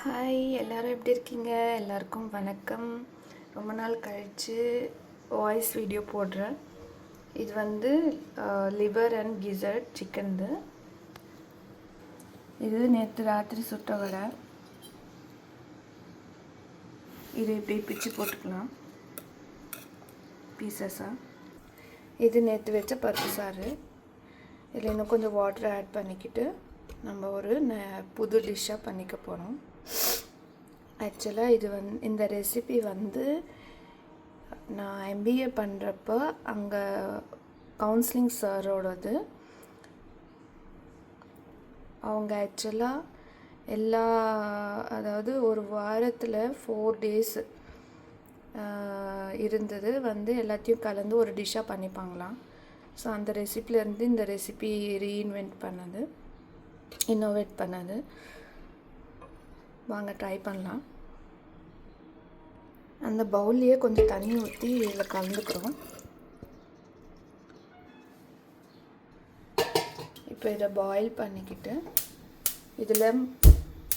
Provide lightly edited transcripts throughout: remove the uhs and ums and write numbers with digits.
Hi, எல்லோரும் எப்படி இருக்கீங்க? எல்லாருக்கும் வணக்கம். ரொம்ப நாள் கழித்து வாய்ஸ் வீடியோ போடுறேன். இது வந்து லிவர் அண்ட் கிசர்ட் சிக்கன்து. இது நேற்று ராத்திரி சுட்ட வடை. இது இப்படி பிச்சு போட்டுக்கலாம் பீசஸாக. இது நேற்று வச்ச பருப்பு சாறு. இதில் இன்னும் கொஞ்சம் வாட்டர் ஆட் பண்ணிக்கிட்டு நம்ம ஒரு புது டிஷ்ஷாக பண்ணிக்க போகிறோம். ஆக்சுவலாக இது இந்த ரெசிபி வந்து நான் எம்பிஏ பண்ணுறப்ப அங்கே கவுன்சிலிங் சாரோடது. அவங்க ஆக்சுவலாக அதாவது ஒரு வாரத்தில் 4 days இருந்தது வந்து எல்லாத்தையும் கலந்து ஒரு டிஷ்ஷாக பண்ணிப்பாங்களாம். ஸோ அந்த ரெசிபிலேருந்து இந்த ரெசிபி இன்னோவேட் பண்ணது. வாங்க ட்ரை பண்ணலாம். அந்த பவுல்லையே கொஞ்சம் தண்ணி ஊற்றி இதில் கலந்துக்கிறோம். இப்போ இதை பாயில் பண்ணிக்கிட்டு இதில்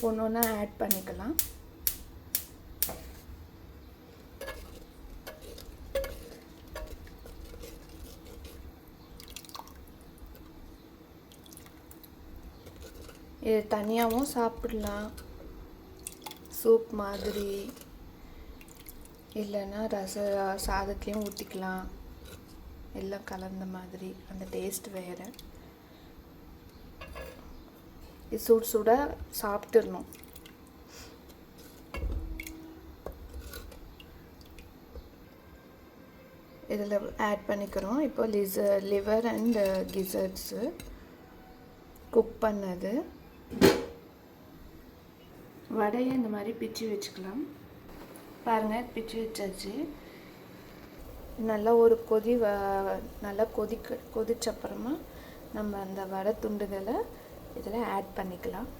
ஒன்று ஆட் பண்ணிக்கலாம். இது தனியாகவும் சாப்பிடலாம், சூப் மாதிரி, இல்லைன்னா சாதத்துலேயும் ஊற்றிக்கலாம். எல்லாம் கலந்த மாதிரி அந்த டேஸ்ட் வேறு. இது சுட சாப்பிட்டுடணும். இதில் ஆட் பண்ணிக்கிறோம். இப்போ லிவர் அண்ட் கிசர்ட்ஸு குக் பண்ணது. வடையை இந்த மாதிரி பிச்சு வச்சுக்கலாம். பாருங்கள், பிச்சு வச்சாச்சு. நல்லா ஒரு நல்லா கொதிச்சப்புறமா நம்ம அந்த வடை துண்டுகளை இதில் ஆட் பண்ணிக்கலாம்.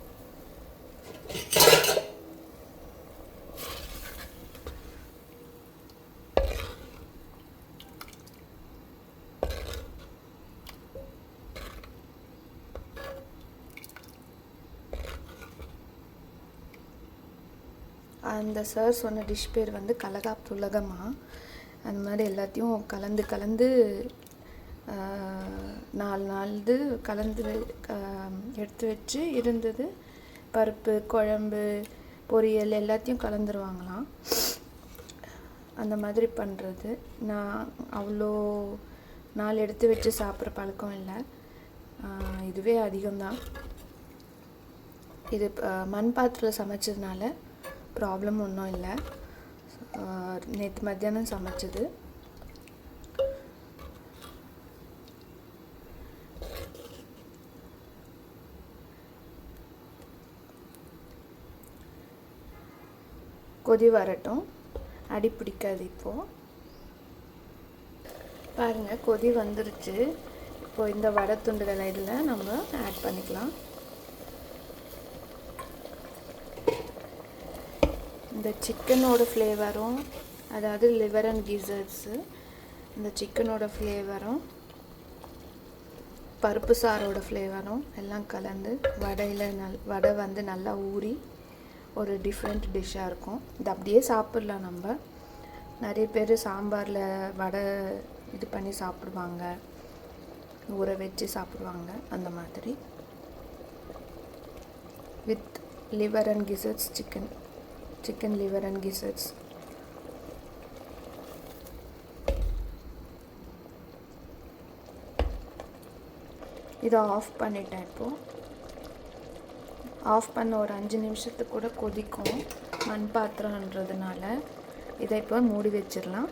அந்த சார் சொன்ன டிஷ் பேர் வந்து கலகாப்புலகமா. அந்த மாதிரி எல்லாத்தையும் கலந்து 4 நாள் கலந்து எடுத்து வச்சு இருந்தது. பருப்பு, குழம்பு, பொரியல் எல்லாத்தையும் கலந்துருவாங்களாம். அந்த மாதிரி பண்ணுறது நான் அவ்வளோ நாள் எடுத்து வச்சு சாப்பிட்ற பழக்கம் இல்லை. இதுவே அதிகம்தான். இது மண் பாத்திரத்தில் சமைச்சதுனால ப்ராப்ளம் ஒன்றும் இல்லை. நேற்று மத்தியானம் சமைச்சது. கொதி வரட்டும், அடி பிடிக்காது. இப்போது பாருங்கள், கொதி வந்துருச்சு. இப்போது இந்த வடை துண்டுகளை இதில் நம்ம ஆட் பண்ணிக்கலாம். இந்த சிக்கனோட ஃப்ளேவரும், அதாவது லிவர் அண்ட் கிசர்ட்ஸு, இந்த சிக்கனோட ஃப்ளேவரும் பருப்பு சாரோட ஃப்ளேவரும் எல்லாம் கலந்து வடை வந்து நல்லா ஊறி ஒரு டிஃப்ரெண்ட் டிஷ்ஷாக இருக்கும். இது அப்படியே சாப்பிட்லாம். நம்ம நிறைய பேர் சாம்பாரில் வடை இது பண்ணி சாப்பிடுவாங்க, ஊற வச்சு சாப்பிடுவாங்க. அந்த மாதிரி with liver and gizzards, chicken liver and gizzards. இதை ஆஃப் பண்ணிட்டேன். இப்போது ஆஃப் பண்ண ஒரு 5 நிமிஷத்துக்கு கூட கொதிக்கும் மண் பாத்திரன்றதுனால. இதை இப்போ மூடி வச்சிடலாம்.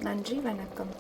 நன்றி, வணக்கம்.